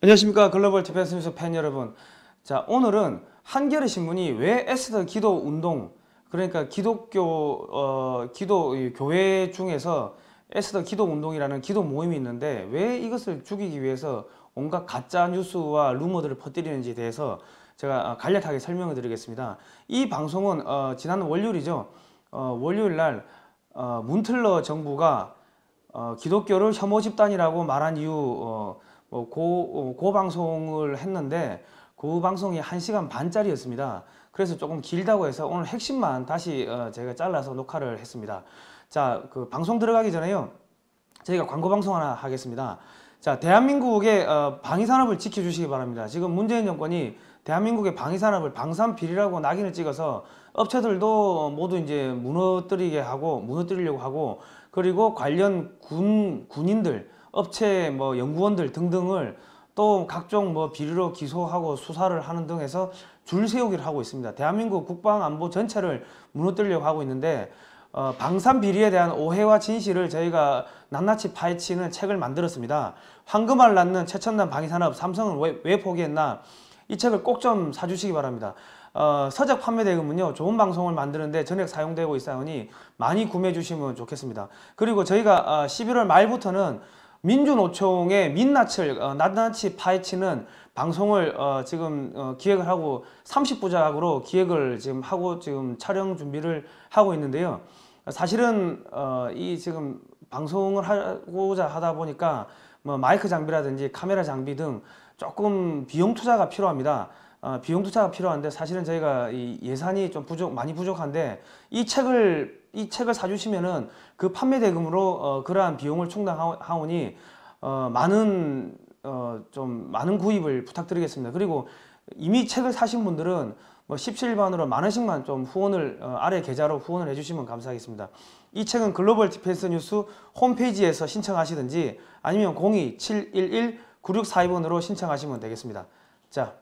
안녕하십니까, 글로벌 디펜스 뉴스 팬 여러분. 자, 오늘은 한겨레 신문이 왜 에스더 기도 운동, 그러니까 교회 중에서 에스더 기도 운동이라는 기도 모임이 있는데 왜 이것을 죽이기 위해서 온갖 가짜 뉴스와 루머들을 퍼뜨리는지에 대해서 제가 간략하게 설명을 드리겠습니다. 이 방송은 지난 월요일이죠. 월요일 날 문틀러 정부가 기독교를 혐오 집단이라고 말한 이후 그 방송을 했는데 그 방송이 1시간 반짜리였습니다. 그래서 조금 길다고 해서 오늘 핵심만 다시 제가 잘라서 녹화를 했습니다. 자, 그 방송 들어가기 전에요, 저희가 광고 방송 하나 하겠습니다. 자, 대한민국의 방위산업을 지켜주시기 바랍니다. 지금 문재인 정권이 대한민국의 방위산업을 방산비리라고 낙인을 찍어서 업체들도 모두 이제 무너뜨리려고 하고, 그리고 관련 군인들, 업체 연구원들 등등을 또 각종 비리로 기소하고 수사를 하는 등 해서 줄 세우기를 하고 있습니다. 대한민국 국방안보 전체를 무너뜨리려고 하고 있는데, 방산 비리에 대한 오해와 진실을 저희가 낱낱이 파헤치는 책을 만들었습니다. 황금알 낳는 최첨단 방위산업, 삼성은 왜 포기했나? 이 책을 꼭 좀 사주시기 바랍니다. 서적 판매 대금은요, 좋은 방송을 만드는데 전액 사용되고 있사오니 많이 구매해 주시면 좋겠습니다. 그리고 저희가 11월 말부터는 민주노총의 민낯을 낱낱이 파헤치는 방송을 지금 기획을 하고 30부작으로 기획을 지금 하고 지금 촬영 준비를 하고 있는데요. 사실은 이 지금 방송을 하고자 하다 보니까 마이크 장비라든지 카메라 장비 등 조금 비용 투자가 필요합니다. 비용 투자가 필요한데 사실은 저희가 이 예산이 좀 많이 부족한데 이 책을 사주시면은 그 판매 대금으로 그러한 비용을 충당하오니 많은 구입을 부탁드리겠습니다. 그리고 이미 책을 사신 분들은 17반으로 만 원씩만 좀 후원을 아래 계좌로 후원을 해주시면 감사하겠습니다. 이 책은 글로벌 디펜스 뉴스 홈페이지에서 신청하시든지 아니면 02-711-9642번으로 신청하시면 되겠습니다. 자,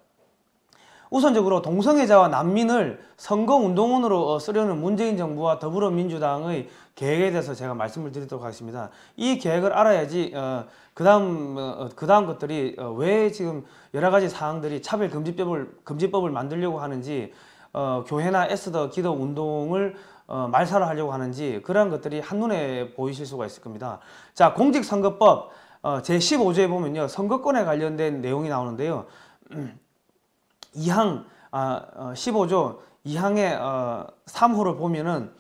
우선적으로 동성애자와 난민을 선거운동원으로 쓰려는 문재인 정부와 더불어민주당의 계획에 대해서 제가 말씀을 드리도록 하겠습니다. 이 계획을 알아야지 그 다음 것들이 왜 지금 여러가지 사항들이 차별금지법을 만들려고 하는지, 교회나 에스더 기도 운동을 말살을 하려고 하는지, 그러한 것들이 한눈에 보이실 수가 있을 겁니다. 자, 공직선거법 제15조에 보면요, 선거권에 관련된 내용이 나오는데요. 15조 2항의 3호를 보면은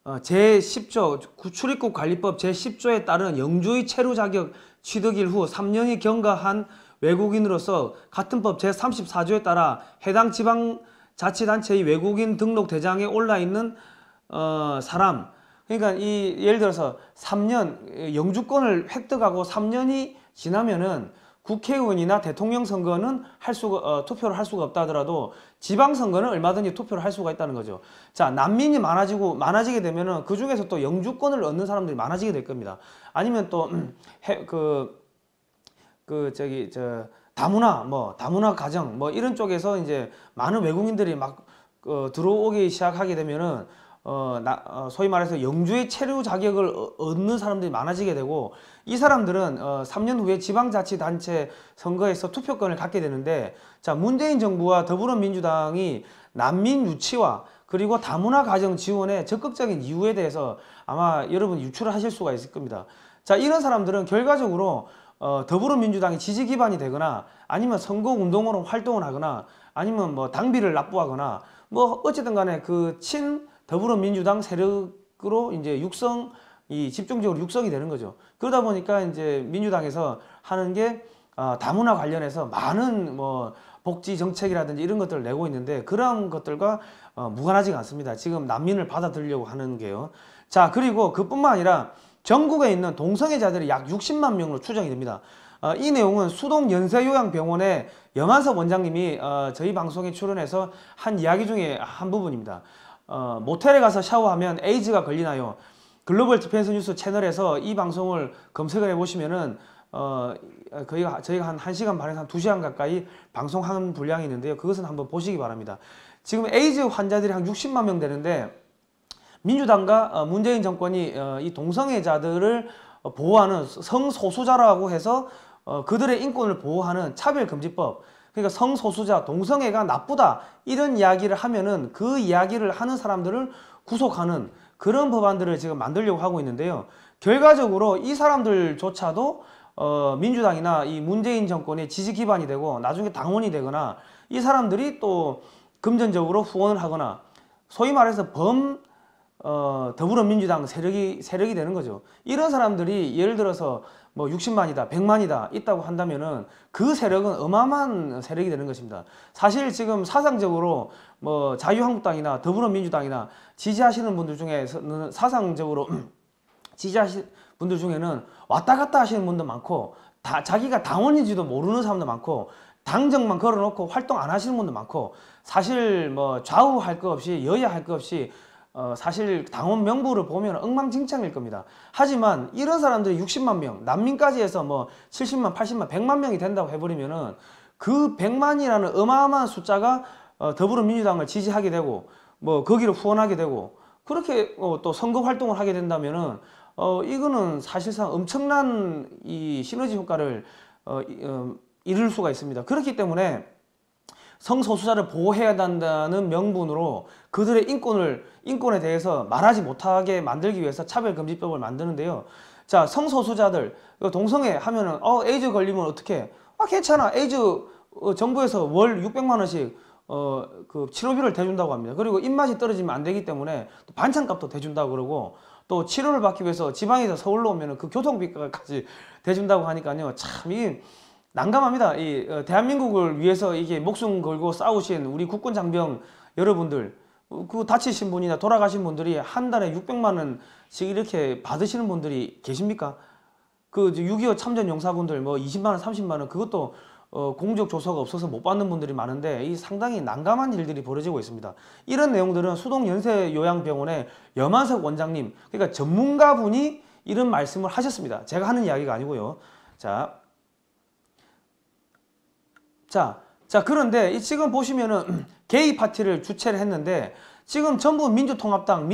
제10조 출입국 관리법 제10조에 따른 영주의 체류 자격 취득일 후 3년이 경과한 외국인으로서 같은 법 제34조에 따라 해당 지방자치단체의 외국인 등록 대장에 올라 있는 사람, 그러니까 예를 들어서 3년 영주권을 획득하고 3년이 지나면은 국회의원이나 대통령 선거는 투표를 할 수가 없다 하더라도 지방선거는 얼마든지 투표를 할 수가 있다는 거죠. 자, 난민이 많아지게 되면은 그 중에서 또 영주권을 얻는 사람들이 많아지게 될 겁니다. 아니면 또 다문화 가정 이런 쪽에서 이제 많은 외국인들이 막 들어오기 시작하게 되면은 소위 말해서 영주의 체류 자격을 얻는 사람들이 많아지게 되고, 이 사람들은 3년 후에 지방자치단체 선거에서 투표권을 갖게 되는데, 자, 문재인 정부와 더불어민주당이 난민 유치와 그리고 다문화 가정 지원의 적극적인 이유에 대해서 아마 여러분 유추를 하실 수가 있을 겁니다. 자, 이런 사람들은 결과적으로 더불어민주당이 지지 기반이 되거나 아니면 선거운동으로 활동을 하거나 아니면 당비를 납부하거나 어쨌든 간에 그 더불어민주당 세력으로 이제 집중적으로 육성이 되는 거죠. 그러다 보니까 이제 민주당에서 하는 게 다문화 관련해서 많은 복지 정책이라든지 이런 것들을 내고 있는데, 그런 것들과 무관하지가 않습니다. 지금 난민을 받아들이려고 하는 게요. 자, 그리고 그뿐만 아니라 전국에 있는 동성애자들이 약 60만 명으로 추정이 됩니다. 이 내용은 수동 연세요양병원의 염한섭 원장님이 저희 방송에 출연해서 한 이야기 중에 한 부분입니다. 모텔에 가서 샤워하면 에이즈가 걸리나요? 글로벌 디펜스 뉴스 채널에서 이 방송을 검색을 해보시면은 저희가 한 1시간 반에서 한 2시간 가까이 방송한 분량이 있는데요. 그것은 한번 보시기 바랍니다. 지금 에이즈 환자들이 한 60만 명 되는데, 민주당과 문재인 정권이 이 동성애자들을 보호하는 성소수자라고 해서 그들의 인권을 보호하는 차별금지법, 그러니까 성소수자, 동성애가 나쁘다 이런 이야기를 하면은 그 이야기를 하는 사람들을 구속하는 그런 법안들을 지금 만들려고 하고 있는데요. 결과적으로 이 사람들조차도 민주당이나 이 문재인 정권의 지지 기반이 되고 나중에 당원이 되거나 이 사람들이 또 금전적으로 후원을 하거나 소위 말해서 더불어민주당 세력이 되는 거죠. 이런 사람들이 예를 들어서 뭐 60만이다, 100만이다 있다고 한다면은 그 세력은 어마어마한 세력이 되는 것입니다. 사실 지금 사상적으로 뭐 자유한국당이나 더불어민주당이나 지지하시는 분들 중에서는 사상적으로 지지하시는 분들 중에는 왔다 갔다 하시는 분도 많고 자기가 당원인지도 모르는 사람도 많고 당정만 걸어놓고 활동 안 하시는 분도 많고 사실 뭐 좌우할 것 없이 여야할 것 없이 사실 당원 명부를 보면 엉망진창일 겁니다. 하지만 이런 사람들이 60만 명, 난민까지 해서 뭐 70만, 80만, 100만 명이 된다고 해버리면은 그 100만이라는 어마어마한 숫자가 더불어민주당을 지지하게 되고 뭐 거기를 후원하게 되고 그렇게 또 선거 활동을 하게 된다면은 이거는 사실상 엄청난 이 시너지 효과를 이룰 수가 있습니다. 그렇기 때문에 성소수자를 보호해야 한다는 명분으로 그들의 인권에 대해서 말하지 못하게 만들기 위해서 차별금지법을 만드는데요. 자, 성소수자들, 동성애 하면은, 에이즈 걸리면 어떡해? 괜찮아. 에이즈, 정부에서 월 600만 원씩, 그 치료비를 대준다고 합니다. 그리고 입맛이 떨어지면 안 되기 때문에 또 반찬값도 대준다고 그러고 또 치료를 받기 위해서 지방에서 서울로 오면은 그 교통비까지 대준다고 하니까요. 참, 난감합니다. 대한민국을 위해서 이게 목숨 걸고 싸우신 우리 국군 장병 여러분들, 그 다치신 분이나 돌아가신 분들이 한 달에 600만 원씩 이렇게 받으시는 분들이 계십니까? 그 6.25 참전 용사분들 뭐 20만 원, 30만 원 그것도 공적 조서가 없어서 못 받는 분들이 많은데 이 상당히 난감한 일들이 벌어지고 있습니다. 이런 내용들은 수동연세요양병원의 염한석 원장님, 그러니까 전문가분이 이런 말씀을 하셨습니다. 제가 하는 이야기가 아니고요. 자, 그런데 지금 보시면은 게이 파티를 주최를 했는데 지금 전부 민주통합당,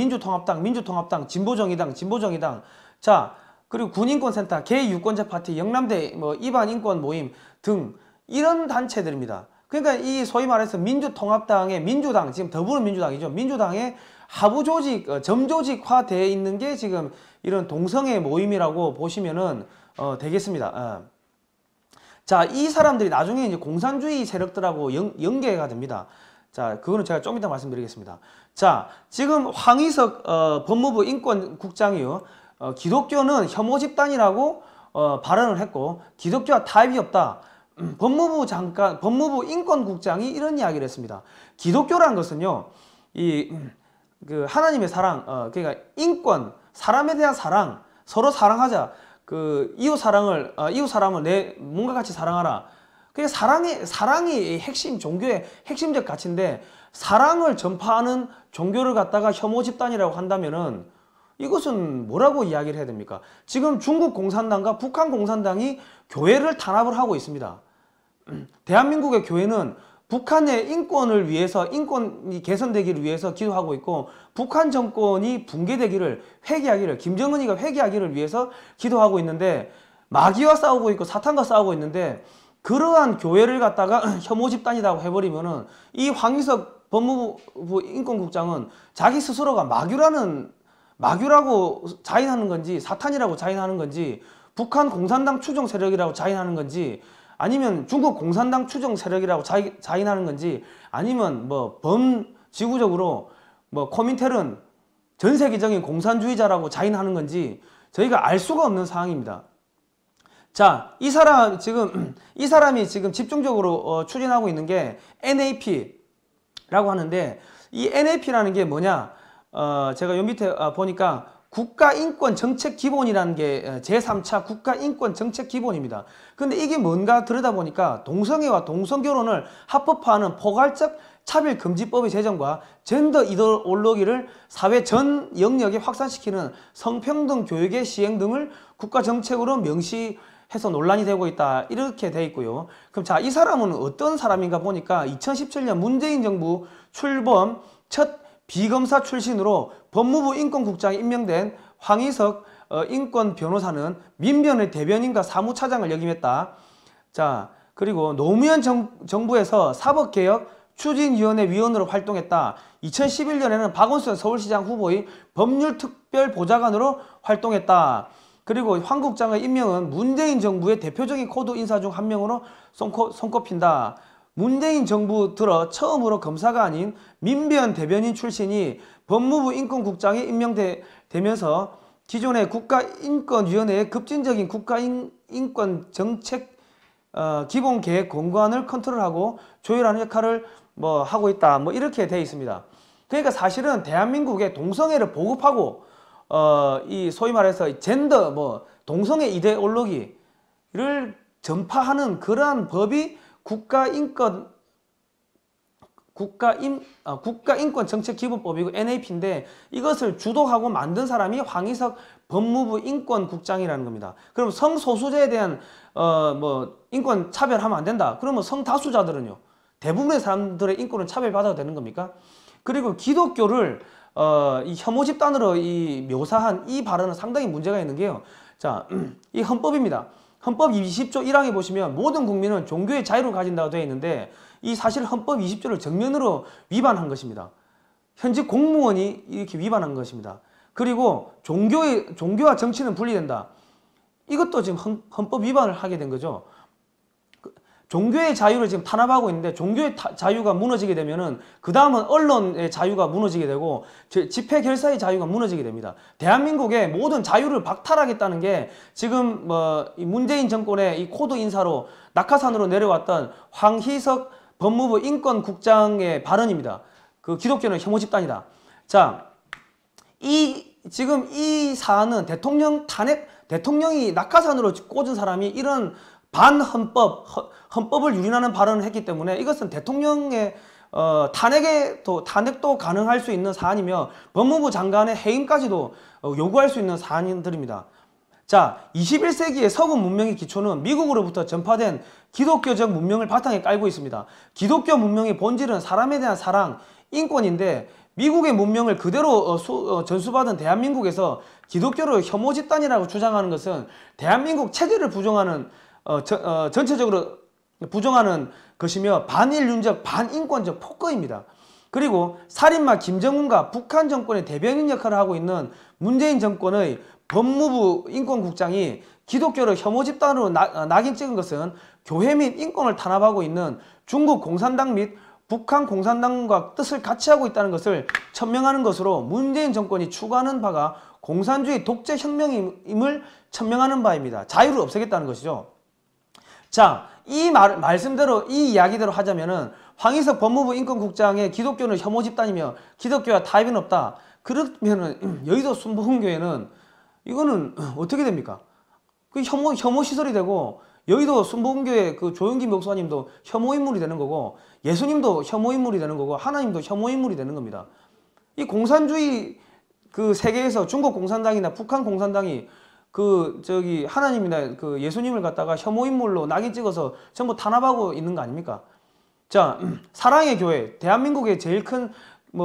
진보정의당, 자, 그리고 군인권센터, 게이 유권자 파티, 영남대 뭐 이반 인권 모임 등 이런 단체들입니다. 그러니까 이 소위 말해서 민주통합당의 민주당, 지금 더불어민주당이죠. 민주당의 하부 조직, 점조직화되어 있는 게 지금 이런 동성애 모임이라고 보시면은 되겠습니다. 자, 이 사람들이 나중에 이제 공산주의 세력들하고 연계가 됩니다. 자, 그거는 제가 좀 이따 말씀드리겠습니다. 자, 지금 황희석 법무부 인권국장이요. 기독교는 혐오 집단이라고 발언을 했고 기독교와 타협이 없다. 법무부 인권국장이 이런 이야기를 했습니다. 기독교란 것은요, 그 하나님의 사랑, 그러니까 인권, 사람에 대한 사랑, 서로 사랑하자. 그 이웃 사람을 내 몸과 같이 사랑하라. 그게 사랑이 핵심 종교의 핵심적 가치인데 사랑을 전파하는 종교를 갖다가 혐오 집단이라고 한다면은 이것은 뭐라고 이야기를 해야 됩니까? 지금 중국 공산당과 북한 공산당이 교회를 탄압을 하고 있습니다. 대한민국의 교회는 북한의 인권을 위해서 인권이 개선되기를 위해서 기도하고 있고 북한 정권이 붕괴되기를 회개하기를 김정은이가 회개하기를 위해서 기도하고 있는데 마귀와 싸우고 있고 사탄과 싸우고 있는데 그러한 교회를 갖다가 혐오 집단이라고 해버리면은 이 황희석 법무부 인권국장은 자기 스스로가 마귀라고 자인하는 건지 사탄이라고 자인하는 건지 북한 공산당 추종 세력이라고 자인하는 건지 아니면 중국 공산당 추종 세력이라고 자인하는 건지 아니면 뭐 범지구적으로 뭐 코민텔은 전 세계적인 공산주의자라고 자인하는 건지 저희가 알 수가 없는 상황입니다. 자, 이 사람이 지금 집중적으로 추진하고 있는 게 NAP라고 하는데 이 NAP라는 게 뭐냐? 제가 요 밑에 보니까 국가인권정책기본이라는 게 제3차 국가인권정책기본입니다. 근데 이게 뭔가 들여다보니까 동성애와 동성결혼을 합법화하는 포괄적 차별금지법의 제정과 젠더 이데올로기를 사회 전 영역에 확산시키는 성평등 교육의 시행 등을 국가정책으로 명시해서 논란이 되고 있다. 이렇게 돼 있고요. 그럼 자, 이 사람은 어떤 사람인가 보니까 2017년 문재인 정부 출범 첫 비검사 출신으로 법무부 인권국장에 임명된 황희석 인권 변호사는 민변의 대변인과 사무차장을 역임했다. 자, 그리고 노무현 정부에서 사법개혁 추진위원회 위원으로 활동했다. 2011년에는 박원순 서울시장 후보의 법률특별보좌관으로 활동했다. 그리고 황 국장의 임명은 문재인 정부의 대표적인 코드 인사 중 한 명으로 손꼽힌다. 문재인 정부 들어 처음으로 검사가 아닌 민변 대변인 출신이 법무부 인권국장에 임명되면서 기존의 국가인권위원회의 급진적인 국가인권정책 기본계획 권고안을 컨트롤하고 조율하는 역할을 하고 있다. 이렇게 되어 있습니다. 그러니까 사실은 대한민국의 동성애를 보급하고 이 소위 말해서 젠더 동성애 이데올로기를 전파하는 그러한 법이 국가인권정책기본법이고 NAP인데 이것을 주도하고 만든 사람이 황희석 법무부 인권국장이라는 겁니다. 그럼 성소수자에 대한 인권 차별하면 안 된다. 그러면 성다수자들은요? 대부분의 사람들의 인권을 차별받아도 되는 겁니까? 그리고 기독교를 이 혐오 집단으로 묘사한 이 발언은 상당히 문제가 있는 게요. 자, 이 헌법입니다. 헌법 20조 1항에 보시면 모든 국민은 종교의 자유를 가진다고 되어 있는데 이 사실 헌법 20조를 정면으로 위반한 것입니다. 현직 공무원이 이렇게 위반한 것입니다. 그리고 종교와 정치는 분리된다. 이것도 지금 헌법 위반을 하게 된 거죠. 종교의 자유를 지금 탄압하고 있는데 종교의 자유가 무너지게 되면은 그 다음은 언론의 자유가 무너지게 되고 집회 결사의 자유가 무너지게 됩니다. 대한민국의 모든 자유를 박탈하겠다는 게 지금 이 문재인 정권의 이 코드 인사로 낙하산으로 내려왔던 황희석 법무부 인권국장의 발언입니다. 그 기독교는 혐오 집단이다. 자, 지금 이 사안은 대통령이 낙하산으로 꽂은 사람이 이런 헌법을 유린하는 발언을 했기 때문에 이것은 대통령의 탄핵도 가능할 수 있는 사안이며 법무부 장관의 해임까지도 요구할 수 있는 사안들입니다. 자, 21세기의 서구 문명의 기초는 미국으로부터 전파된 기독교적 문명을 바탕에 깔고 있습니다. 기독교 문명의 본질은 사람에 대한 사랑, 인권인데 미국의 문명을 그대로 전수받은 대한민국에서 기독교를 혐오 집단이라고 주장하는 것은 대한민국 체제를 부정하는 전체적으로 부정하는 것이며 반인륜적, 반인권적 폭거입니다. 그리고 살인마 김정은과 북한 정권의 대변인 역할을 하고 있는 문재인 정권의 법무부 인권국장이 기독교를 혐오 집단으로 낙인 찍은 것은 교회 및 인권을 탄압하고 있는 중국 공산당 및 북한 공산당과 뜻을 같이 하고 있다는 것을 천명하는 것으로 문재인 정권이 추구하는 바가 공산주의 독재 혁명임을 천명하는 바입니다. 자유를 없애겠다는 것이죠. 자, 이 말씀대로 이 이야기대로 하자면은 황희석 법무부 인권국장의 기독교는 혐오 집단이며 기독교와 타협은 없다. 그러면은 여의도 순복음교회는 이거는 어떻게 됩니까? 그 혐오 시설이 되고 여의도 순복음교회 그 조영기 목사님도 혐오 인물이 되는 거고 예수님도 혐오 인물이 되는 거고 하나님도 혐오 인물이 되는 겁니다. 이 공산주의 그 세계에서 중국 공산당이나 북한 공산당이 하나님이나 그 예수님을 갖다가 혐오 인물로 낙인 찍어서 전부 탄압하고 있는 거 아닙니까? 자, 사랑의 교회, 대한민국의 제일 큰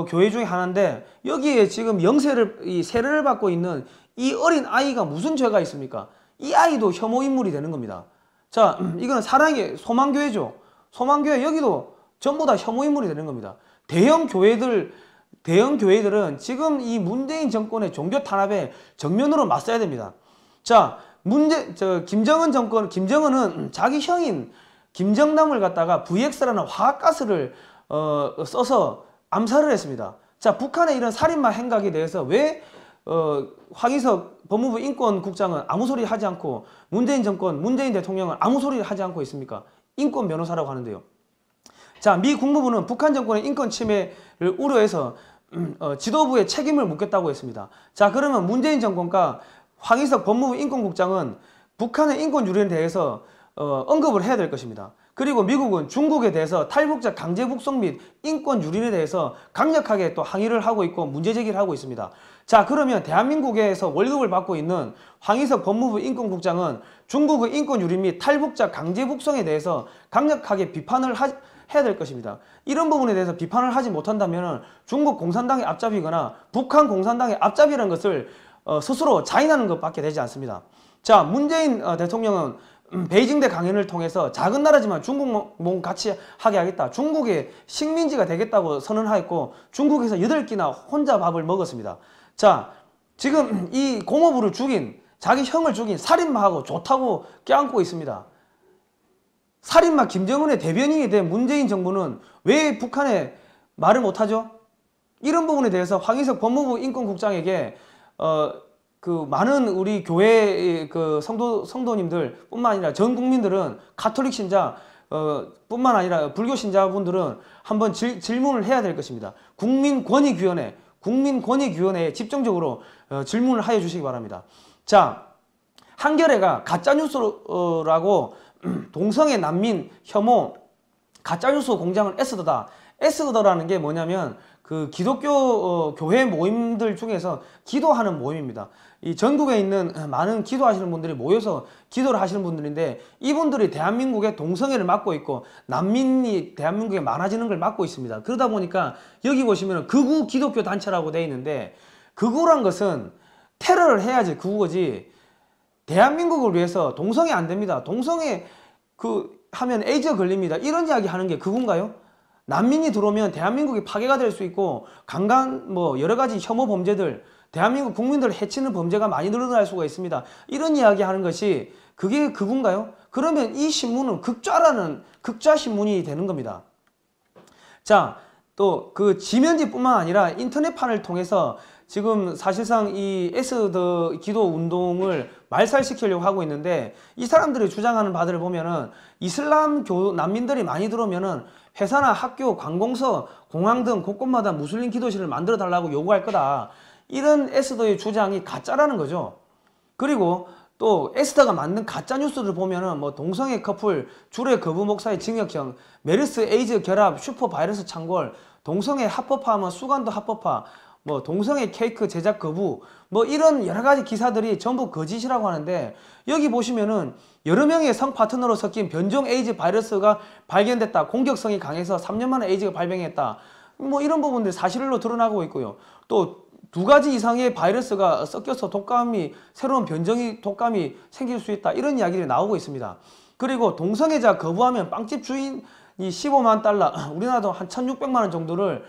교회 중에 하나인데 여기에 지금 세례를 받고 있는 이 어린 아이가 무슨 죄가 있습니까? 이 아이도 혐오 인물이 되는 겁니다. 자, 이거는 사랑의 소망교회죠. 소망교회 여기도 전부 다 혐오 인물이 되는 겁니다. 대형 교회들은 지금 이 문재인 정권의 종교 탄압에 정면으로 맞서야 됩니다. 자, 김정은은 자기 형인 김정남을 갖다가 VX라는 화학가스를 써서 암살을 했습니다. 자, 북한의 이런 살인마 행각에 대해서 왜 황희석 법무부 인권국장은 아무 소리 하지 않고 문재인 대통령은 아무 소리를 하지 않고 있습니까? 인권 변호사라고 하는데요. 자, 미 국무부는 북한 정권의 인권 침해를 우려해서 지도부에 책임을 묻겠다고 했습니다. 자, 그러면 문재인 정권과 황희석 법무부 인권국장은 북한의 인권 유린에 대해서 언급을 해야 될 것입니다. 그리고 미국은 중국에 대해서 탈북자 강제 북송 및 인권 유린에 대해서 강력하게 또 항의를 하고 있고 문제 제기를 하고 있습니다. 자, 그러면 대한민국에서 월급을 받고 있는 황희석 법무부 인권국장은 중국의 인권 유린 및 탈북자 강제 북송에 대해서 강력하게 비판을 해야 될 것입니다. 이런 부분에 대해서 비판을 하지 못한다면 중국 공산당의 앞잡이거나 북한 공산당의 앞잡이라는 것을 스스로 자인하는 것밖에 되지 않습니다. 자, 문재인 대통령은 베이징대 강연을 통해서 작은 나라지만 중국 같이 하게 하겠다. 중국의 식민지가 되겠다고 선언하였고 중국에서 8끼나 혼자 밥을 먹었습니다. 자, 지금 이 고모부를 죽인 자기 형을 죽인 살인마하고 좋다고 껴안고 있습니다. 살인마 김정은의 대변인이 된 문재인 정부는 왜 북한에 말을 못하죠? 이런 부분에 대해서 황희석 법무부 인권국장에게 그 많은 우리 교회 그 성도님들 뿐만 아니라 전 국민들은 가톨릭 신자 뿐만 아니라 불교 신자분들은 한번 질문을 해야 될 것입니다. 국민권익위원회에 집중적으로 질문을 하여 주시기 바랍니다. 자, 한겨레가 가짜뉴스라고 동성애 난민 혐오 가짜뉴스 공장을 애쓰더다. 애쓰더라는 게 뭐냐면 그 기독교 교회 모임들 중에서 기도하는 모임입니다. 이 전국에 있는 많은 기도하시는 분들이 모여서 기도를 하시는 분들인데 이분들이 대한민국의 동성애를 막고 있고 난민이 대한민국에 많아지는 걸 막고 있습니다. 그러다 보니까 여기 보시면 극우 기독교 단체라고 되어 있는데 극우란 것은 테러를 해야지 극우거지 대한민국을 위해서 동성애 안 됩니다. 동성애 하면 에이즈가 걸립니다. 이런 이야기 하는 게 극우인가요? 난민이 들어오면 대한민국이 파괴가 될 수 있고 강간 여러 가지 혐오 범죄들 대한민국 국민들을 해치는 범죄가 많이 늘어날 수가 있습니다. 이런 이야기 하는 것이 그게 극우인가요? 그러면 이 신문은 극좌 신문이 되는 겁니다. 자, 또 그 지면지뿐만 아니라 인터넷판을 통해서 지금 사실상 이 에스더 기도 운동을 말살시키려고 하고 있는데 이 사람들이 주장하는 바들을 보면은 이슬람교 난민들이 많이 들어오면은 회사나 학교, 관공서, 공항 등 곳곳마다 무슬림 기도실을 만들어 달라고 요구할 거다. 이런 에스더의 주장이 가짜라는 거죠. 그리고 또 에스더가 만든 가짜 뉴스를 보면은 동성애 커플, 주례 거부 목사의 징역형, 메르스 에이즈 결합, 슈퍼 바이러스 창궐, 동성애 합법화하면 수간도 합법화, 동성애 케이크 제작 거부, 이런 여러 가지 기사들이 전부 거짓이라고 하는데 여기 보시면은 여러 명의 성 파트너로 섞인 변종 에이즈 바이러스가 발견됐다. 공격성이 강해서 3년 만에 에이즈가 발병했다. 이런 부분들이 사실로 드러나고 있고요. 또 2가지 이상의 바이러스가 섞여서 새로운 변종이 독감이 생길 수 있다. 이런 이야기들이 나오고 있습니다. 그리고 동성애자 거부하면 빵집 주인이 15만 달러, 우리나라도 한 1,600만 원 정도를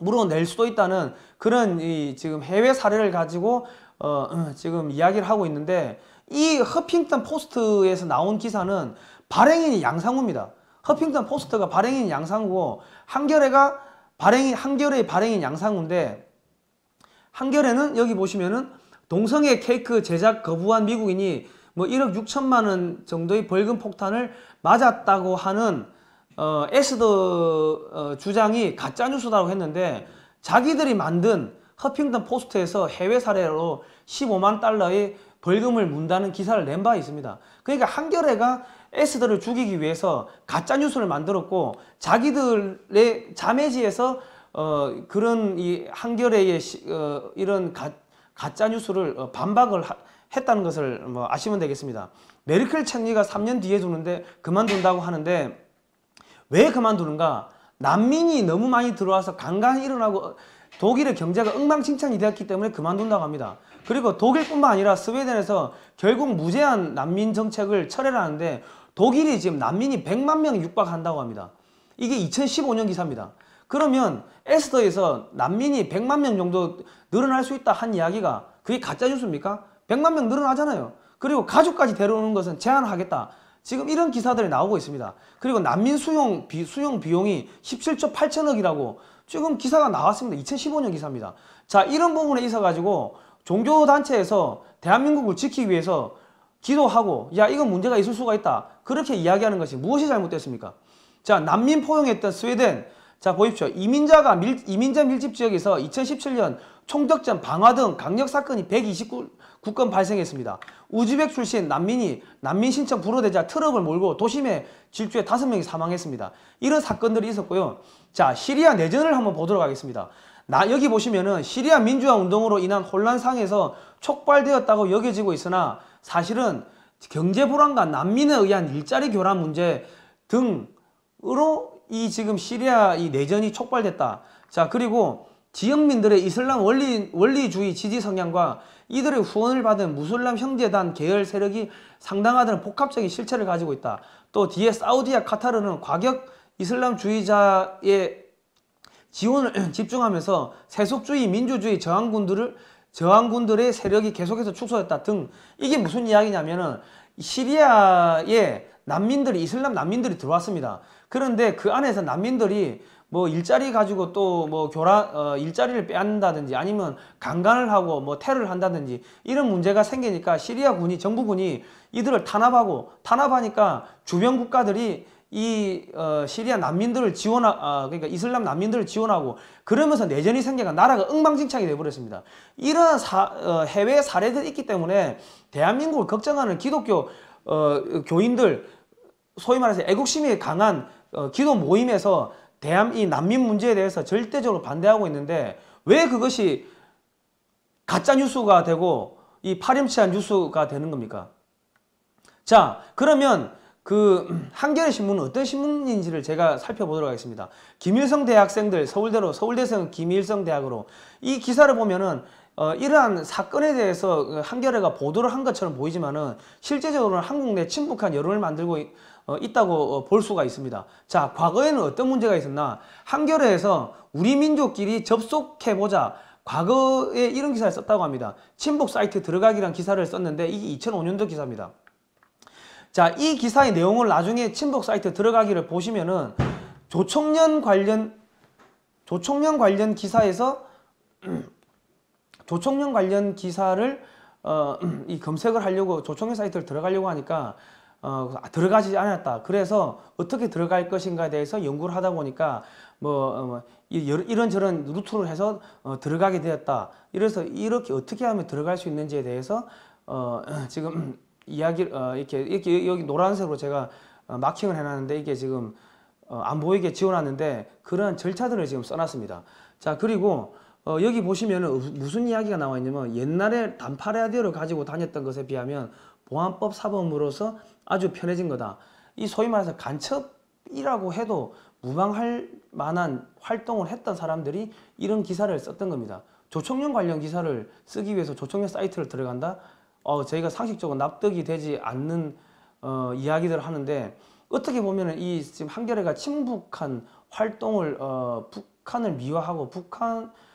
물어낼 수도 있다는 그런 지금 해외 사례를 가지고 지금 이야기를 하고 있는데 이 허핑턴 포스트에서 나온 기사는 발행인이 양상우입니다. 허핑턴 포스트가 발행인 양상우고 한겨레의 발행인 양상우인데 한겨레는 여기 보시면은 동성애 케이크 제작 거부한 미국인이 1억 6천만 원 정도의 벌금 폭탄을 맞았다고 하는 에스더 주장이 가짜뉴스라고 했는데 자기들이 만든 허핑턴 포스트에서 해외 사례로 15만 달러의 벌금을 문다는 기사를 낸 바 있습니다. 그러니까 한겨레가 에스더를 죽이기 위해서 가짜뉴스를 만들었고 자기들의 자매지에서 그런 이 한겨레의 이런 가짜뉴스를 반박을 했다는 것을 아시면 되겠습니다. 메르켈 총리가 3년 뒤에 그만둔다고 하는데 왜 그만두는가? 난민이 너무 많이 들어와서 강간이 일어나고 독일의 경제가 엉망진창이 되었기 때문에 그만둔다고 합니다. 그리고 독일뿐만 아니라 스웨덴에서 결국 무제한 난민 정책을 철회를 하는데 독일이 지금 난민이 100만 명이 육박한다고 합니다. 이게 2015년 기사입니다. 그러면 에스더에서 난민이 100만 명 정도 늘어날 수 있다 한 이야기가 그게 가짜뉴스입니까? 100만 명 늘어나잖아요. 그리고 가족까지 데려오는 것은 제한하겠다. 지금 이런 기사들이 나오고 있습니다. 그리고 난민 수용 비용이 17조 8천억이라고 지금 기사가 나왔습니다. 2015년 기사입니다. 자, 이런 부분에 있어가지고 종교단체에서 대한민국을 지키기 위해서 기도하고 야 이건 문제가 있을 수가 있다. 그렇게 이야기하는 것이 무엇이 잘못됐습니까? 자, 난민 포용했던 스웨덴. 자, 보십시오. 이민자 밀집 지역에서 2017년 총격전, 방화 등 강력 사건이 129건 발생했습니다. 우즈벡 출신 난민이 난민 신청 불허되자 트럭을 몰고 도심에 질주해 5명이 사망했습니다. 이런 사건들이 있었고요. 자, 시리아 내전을 한번 보도록 하겠습니다. 여기 보시면은 시리아 민주화 운동으로 인한 혼란상에서 촉발되었다고 여겨지고 있으나 사실은 경제 불안과 난민에 의한 일자리 교란 문제 등으로 이 지금 시리아 이 내전이 촉발됐다. 자, 그리고 지역민들의 이슬람 원리주의 지지 성향과 이들의 후원을 받은 무슬람 형제단 계열 세력이 상당하다는 복합적인 실체를 가지고 있다. 또 뒤에 사우디와 카타르는 과격 이슬람주의자의 지원을 집중하면서 세속주의, 민주주의 저항군들의 세력이 계속해서 축소했다 등. 이게 무슨 이야기냐면은 시리아에 이슬람 난민들이 들어왔습니다. 그런데 그 안에서 난민들이 뭐 일자리 가지고 또 뭐 일자리를 빼앗는다든지 아니면 강간을 하고 뭐 테러를 한다든지 이런 문제가 생기니까 시리아 정부군이 이들을 탄압하니까 주변 국가들이 이 시리아 난민들을 그러니까 이슬람 난민들을 지원하고 그러면서 내전이 생겨가 나라가 엉망진창이 돼버렸습니다. 이러한 해외 사례들이 있기 때문에 대한민국을 걱정하는 기독교 교인들, 소위 말해서 애국심이 강한 기도 모임에서 이 난민 문제에 대해서 절대적으로 반대하고 있는데 왜 그것이 가짜 뉴스가 되고 이 파렴치한 뉴스가 되는 겁니까? 자, 그러면 그 한겨레 신문은 어떤 신문인지를 제가 살펴보도록 하겠습니다. 김일성 대학생들 서울대성 김일성 대학으로 이 기사를 보면은 이러한 사건에 대해서 한겨레가 보도를 한 것처럼 보이지만은 실제적으로는 한국 내 친북한 여론을 만들고 있다고 볼 수가 있습니다. 자, 과거에는 어떤 문제가 있었나? 한겨레에서 우리 민족끼리 접속해보자. 과거에 이런 기사를 썼다고 합니다. 친북 사이트 들어가기란 기사를 썼는데 이게 2005년도 기사입니다. 자, 이 기사의 내용을 나중에 친북 사이트 들어가기를 보시면은 조총련 관련 기사에서 조총련 관련 기사를 이 검색을 하려고 조총련 사이트를 들어가려고 하니까 들어가지 않았다. 그래서 어떻게 들어갈 것인가에 대해서 연구를 하다 보니까 이런저런 루트를 해서 들어가게 되었다. 이래서 이렇게 어떻게 하면 들어갈 수 있는지에 대해서 지금 이렇게 여기 노란색으로 제가 마킹을 해놨는데 이게 지금 안 보이게 지워놨는데 그런 절차들을 지금 써놨습니다. 자, 그리고 여기 보시면은 무슨 이야기가 나와 있냐면 옛날에 단파 라디오를 가지고 다녔던 것에 비하면 보안법 사범으로서 아주 편해진 거다. 이 소위 말해서 간첩이라고 해도 무방할 만한 활동을 했던 사람들이 이런 기사를 썼던 겁니다. 조총련 관련 기사를 쓰기 위해서 조총련 사이트를 들어간다? 저희가 상식적으로 납득이 되지 않는 이야기들을 하는데 어떻게 보면은 이 지금 한겨레가 친북한 활동을 북한을 미화하고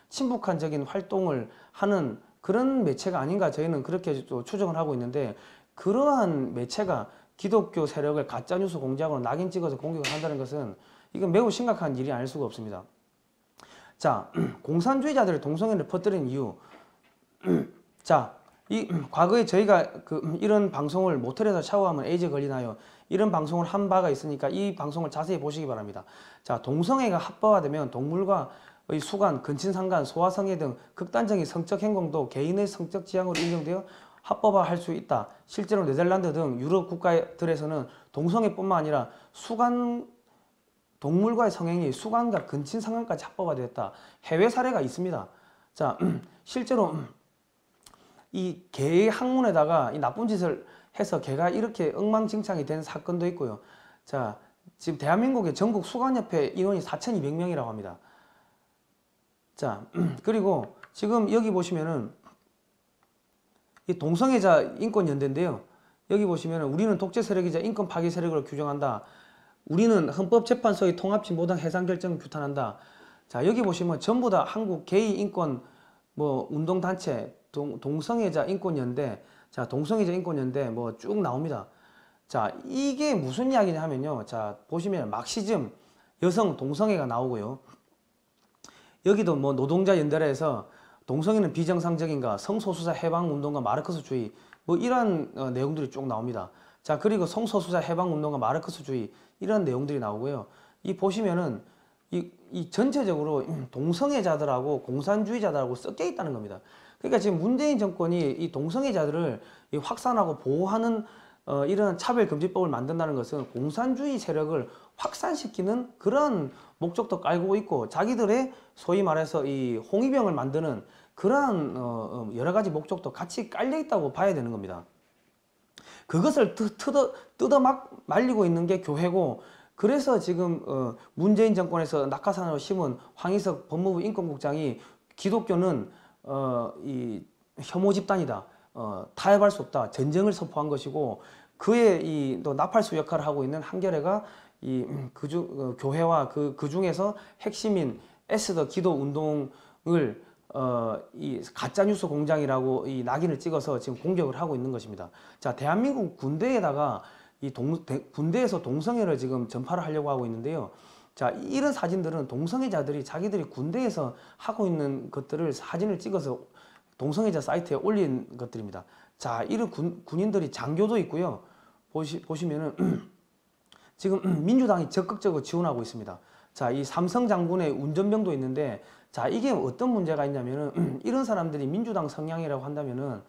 친북한적인 활동을 하는 그런 매체가 아닌가 저희는 그렇게 또 추정을 하고 있는데 그러한 매체가 기독교 세력을 가짜뉴스 공작으로 낙인 찍어서 공격을 한다는 것은 이건 매우 심각한 일이 아닐 수가 없습니다. 자, 공산주의자들의 동성애를 퍼뜨린 이유. 자, 과거에 저희가 이런 방송을 모텔에서 샤워하면 에이즈 걸리나요? 이런 방송을 한 바가 있으니까 이 방송을 자세히 보시기 바랍니다. 자, 동성애가 합법화되면 동물과의 수간, 근친상간, 소아성애 등 극단적인 성적 행동도 개인의 성적 지향으로 인정되어 합법화할 수 있다. 실제로 네덜란드 등 유럽 국가들에서는 동성애뿐만 아니라 동물과의 성행위, 수간과 근친상간까지 합법화되었다. 해외 사례가 있습니다. 자, 실제로 이 개의 학문에다가 이 나쁜 짓을 해서 개가 이렇게 엉망진창이 된 사건도 있고요. 자, 지금 대한민국의 전국 수간협회 인원이 4,200명이라고 합니다. 자, 그리고 지금 여기 보시면은 이 동성애자 인권연대인데요. 여기 보시면은 우리는 독재 세력이자 인권 파괴 세력으로 규정한다. 우리는 헌법재판소의 통합진보당 해상결정을 규탄한다. 자, 여기 보시면 전부 다 한국 게이 인권 운동단체, 동성애자 인권연대, 자, 동성애자 인권연대 쭉 나옵니다. 자, 이게 무슨 이야기냐 하면요. 자, 보시면 막시즘, 여성 동성애가 나오고요. 여기도 노동자 연대라해서 동성애는 비정상적인가, 성소수자 해방운동과 마르크스주의 이런 내용들이 쭉 나옵니다. 자, 그리고 성소수자 해방운동과 마르크스주의 이런 내용들이 나오고요. 이 보시면은 이 전체적으로 동성애자들하고 공산주의자들하고 섞여 있다는 겁니다. 그러니까 지금 문재인 정권이 이 동성애자들을 확산하고 보호하는 이런 차별금지법을 만든다는 것은 공산주의 세력을 확산시키는 그런 목적도 깔고 있고 자기들의 소위 말해서 이 홍위병을 만드는 그러한 여러 가지 목적도 같이 깔려 있다고 봐야 되는 겁니다. 그것을 뜯어 말리고 있는 게 교회고 그래서 지금 문재인 정권에서 낙하산으로 심은 황희석 법무부 인권국장이 기독교는 이 혐오 집단이다, 타협할 수 없다, 전쟁을 선포한 것이고, 그의 이 또 나팔수 역할을 하고 있는 한겨레가 이 교회와 그 중에서 핵심인 에스더 기도 운동을 이 가짜뉴스 공장이라고 이 낙인을 찍어서 지금 공격을 하고 있는 것입니다. 자, 대한민국 군대에다가 군대에서 동성애를 지금 전파를 하려고 하고 있는데요. 자, 이런 사진들은 동성애자들이 자기들이 군대에서 하고 있는 것들을 사진을 찍어서 동성애자 사이트에 올린 것들입니다. 자, 이런 군인들이 장교도 있고요. 보시면은 지금 민주당이 적극적으로 지원하고 있습니다. 자, 이 삼성 장군의 운전병도 있는데, 자, 이게 어떤 문제가 있냐면은 이런 사람들이 민주당 성향이라고 한다면은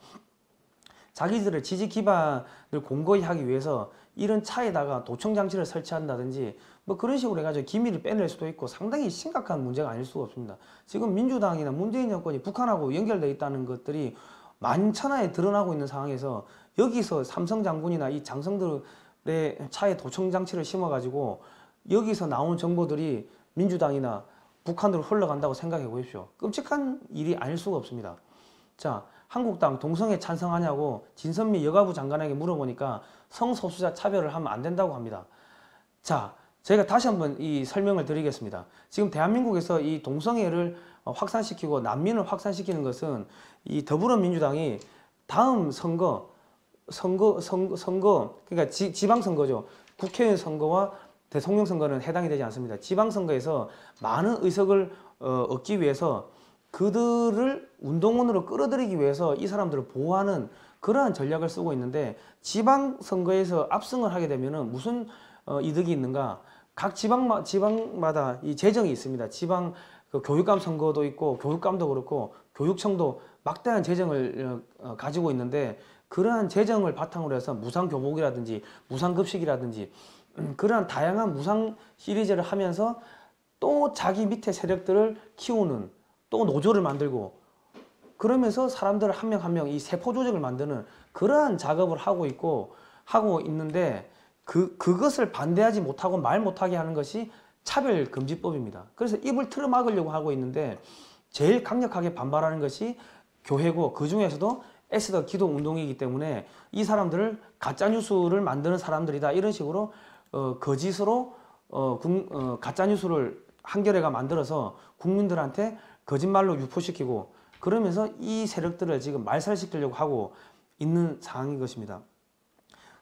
자기들의 지지 기반을 공고히 하기 위해서 이런 차에다가 도청 장치를 설치한다든지 뭐 그런 식으로 해가지고 기밀을 빼낼 수도 있고 상당히 심각한 문제가 아닐 수가 없습니다. 지금 민주당이나 문재인 정권이 북한하고 연결되어 있다는 것들이 만천하에 드러나고 있는 상황에서 여기서 삼성 장군이나 이 장성들의 차에 도청 장치를 심어가지고 여기서 나오는 정보들이 민주당이나 북한으로 흘러간다고 생각해 보십시오. 끔찍한 일이 아닐 수가 없습니다. 자, 한국당 동성애 찬성하냐고 진선미 여가부 장관에게 물어보니까 성소수자 차별을 하면 안 된다고 합니다. 자, 저희가 다시 한번 이 설명을 드리겠습니다. 지금 대한민국에서 이 동성애를 확산시키고 난민을 확산시키는 것은 이 더불어민주당이 다음 그러니까 지방선거죠. 국회의원 선거와 대통령 선거는 해당이 되지 않습니다. 지방선거에서 많은 의석을 얻기 위해서 그들을 운동원으로 끌어들이기 위해서 이 사람들을 보호하는 그러한 전략을 쓰고 있는데, 지방선거에서 압승을 하게 되면은 무슨 이득이 있는가? 각 지방마다 이 재정이 있습니다. 지방 교육감 선거도 있고, 교육감도 그렇고, 교육청도 막대한 재정을 가지고 있는데, 그러한 재정을 바탕으로 해서 무상교복이라든지 무상급식이라든지 그러한 다양한 무상 시리즈를 하면서 또 자기 밑에 세력들을 키우는, 또 노조를 만들고, 그러면서 사람들 한 명 한 명 이 세포 조직을 만드는 그러한 작업을 하고 있는데, 그것을 반대하지 못하고 말 못하게 하는 것이 차별금지법입니다. 그래서 입을 틀어막으려고 하고 있는데, 제일 강력하게 반발하는 것이 교회고, 그 중에서도 에스더 기도 운동이기 때문에 이 사람들을 가짜뉴스를 만드는 사람들이다, 이런 식으로 거짓으로 가짜뉴스를 한겨레가 만들어서 국민들한테 거짓말로 유포시키고, 그러면서 이 세력들을 지금 말살시키려고 하고 있는 상황인 것입니다.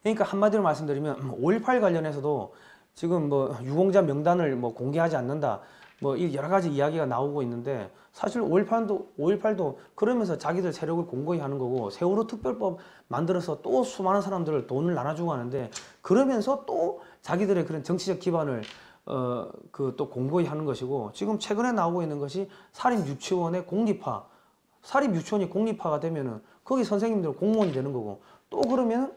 그러니까 한마디로 말씀드리면 5.18 관련해서도 지금 뭐 유공자 명단을 뭐 공개하지 않는다, 뭐 여러 가지 이야기가 나오고 있는데, 사실 5.18도 그러면서 자기들 세력을 공고히 하는 거고, 세월호 특별법 만들어서 또 수많은 사람들을 돈을 나눠주고 하는데, 그러면서 또 자기들의 그런 정치적 기반을 또 공고히 하는 것이고, 지금 최근에 나오고 있는 것이 사립유치원의 공립화. 사립유치원이 공립화가 되면은 거기 선생님들 공무원이 되는 거고, 또 그러면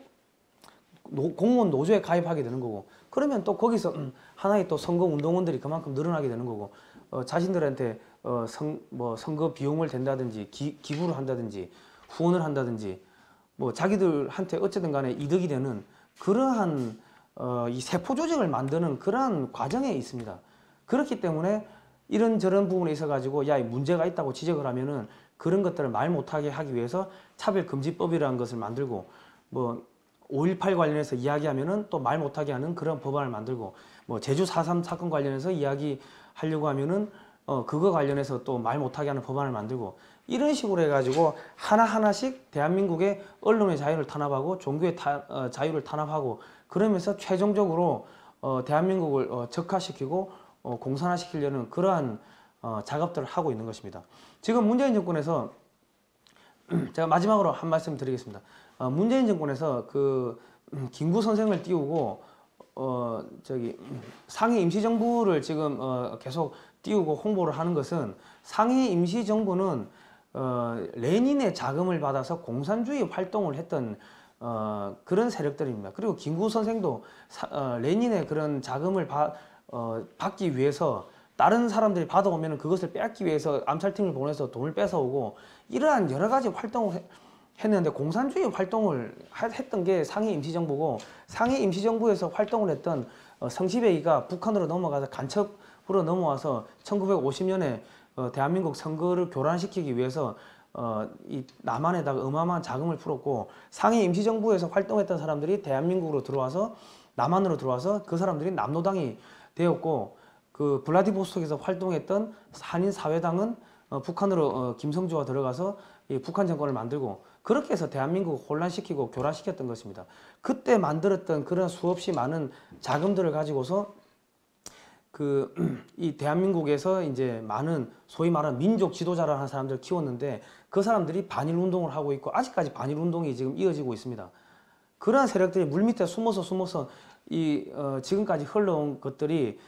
공무원 노조에 가입하게 되는 거고, 그러면 또 거기서 하나의 또 선거 운동원들이 그만큼 늘어나게 되는 거고, 자신들한테 선거 비용을 댄다든지 기부를 한다든지 후원을 한다든지 뭐 자기들한테 어쨌든 간에 이득이 되는 그러한 이 세포 조직을 만드는 그러한 과정에 있습니다. 그렇기 때문에 이런저런 부분에 있어 가지고 야, 이 문제가 있다고 지적을 하면은 그런 것들을 말 못하게 하기 위해서 차별금지법이라는 것을 만들고, 뭐 5.18 관련해서 이야기하면은 또 말 못하게 하는 그런 법안을 만들고, 뭐 제주 4.3 사건 관련해서 이야기하려고 하면은 그거 관련해서 또 말 못하게 하는 법안을 만들고, 이런 식으로 해가지고 하나하나씩 대한민국의 언론의 자유를 탄압하고 종교의 자유를 탄압하고, 그러면서 최종적으로 대한민국을 적화시키고 공산화시키려는 그러한 작업들을 하고 있는 것입니다. 지금 문재인 정권에서 제가 마지막으로 한 말씀 드리겠습니다. 문재인 정권에서 김구 선생을 띄우고 상해 임시정부를 지금 계속 띄우고 홍보를 하는 것은, 상해 임시정부는 레닌의 자금을 받아서 공산주의 활동을 했던 그런 세력들입니다. 그리고 김구 선생도 레닌의 그런 자금을 받기 위해서 다른 사람들이 받아오면 그것을 빼앗기 위해서 암살팀을 보내서 돈을 뺏어오고, 이러한 여러 가지 활동을 했는데, 공산주의 활동을 했던 게 상해 임시정부고, 상해 임시정부에서 활동을 했던 성시배기가 북한으로 넘어가서 간첩으로 넘어와서 1950년에 대한민국 선거를 교란시키기 위해서 이 남한에다가 어마어마한 자금을 풀었고, 상해 임시정부에서 활동했던 사람들이 대한민국으로 들어와서 남한으로 들어와서 그 사람들이 남노당이 되었고, 그 블라디보스톡에서 활동했던 한인사회당은 북한으로 김성주가 들어가서 이 북한 정권을 만들고, 그렇게 해서 대한민국을 혼란시키고 교란시켰던 것입니다. 그때 만들었던 그런 수없이 많은 자금들을 가지고서 이 대한민국에서 이제 많은 소위 말하는 민족 지도자라는 사람들을 키웠는데, 그 사람들이 반일 운동을 하고 있고 아직까지 반일 운동이 지금 이어지고 있습니다. 그러한 세력들이 물밑에 숨어서 지금까지 흘러온 것들이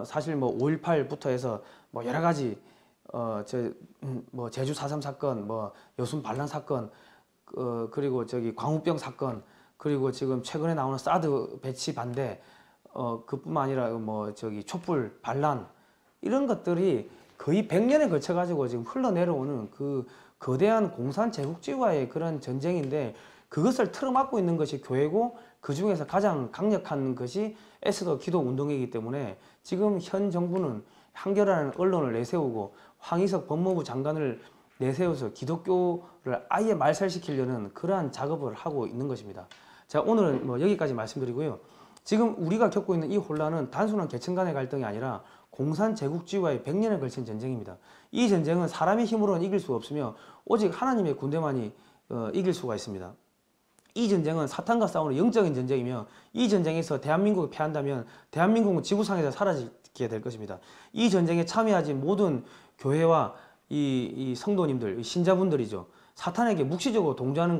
사실 뭐 5.18부터 해서 뭐 여러 가지 뭐 제주 4.3 사건, 뭐 여순 반란 사건, 그리고 저기 광우병 사건, 그리고 지금 최근에 나오는 사드 배치 반대, 그뿐만 아니라 뭐 저기 촛불 반란, 이런 것들이 거의 100년에 걸쳐 가지고 지금 흘러내려오는 그 거대한 공산 제국주의와의 그런 전쟁인데, 그것을 틀어막고 있는 것이 교회고, 그 중에서 가장 강력한 것이 에스더 기독 운동이기 때문에 지금 현 정부는 한결한 언론을 내세우고 황희석 법무부 장관을 내세워서 기독교를 아예 말살시키려는 그러한 작업을 하고 있는 것입니다. 자, 오늘은 뭐 여기까지 말씀드리고요. 지금 우리가 겪고 있는 이 혼란은 단순한 계층 간의 갈등이 아니라 공산 제국주의와의 100년에 걸친 전쟁입니다. 이 전쟁은 사람의 힘으로는 이길 수가 없으며 오직 하나님의 군대만이 이길 수가 있습니다. 이 전쟁은 사탄과 싸우는 영적인 전쟁이며, 이 전쟁에서 대한민국이 패한다면 대한민국은 지구상에서 사라지게 될 것입니다. 이 전쟁에 참여하신 모든 교회와 이 성도님들, 신자분들이죠. 사탄에게 묵시적으로 동조하는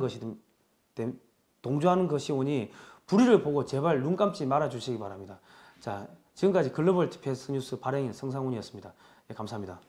것이오니 불의를 보고 제발 눈 감지 말아 주시기 바랍니다. 자, 지금까지 글로벌 TPS 뉴스 발행인 성상훈이었습니다. 네, 감사합니다.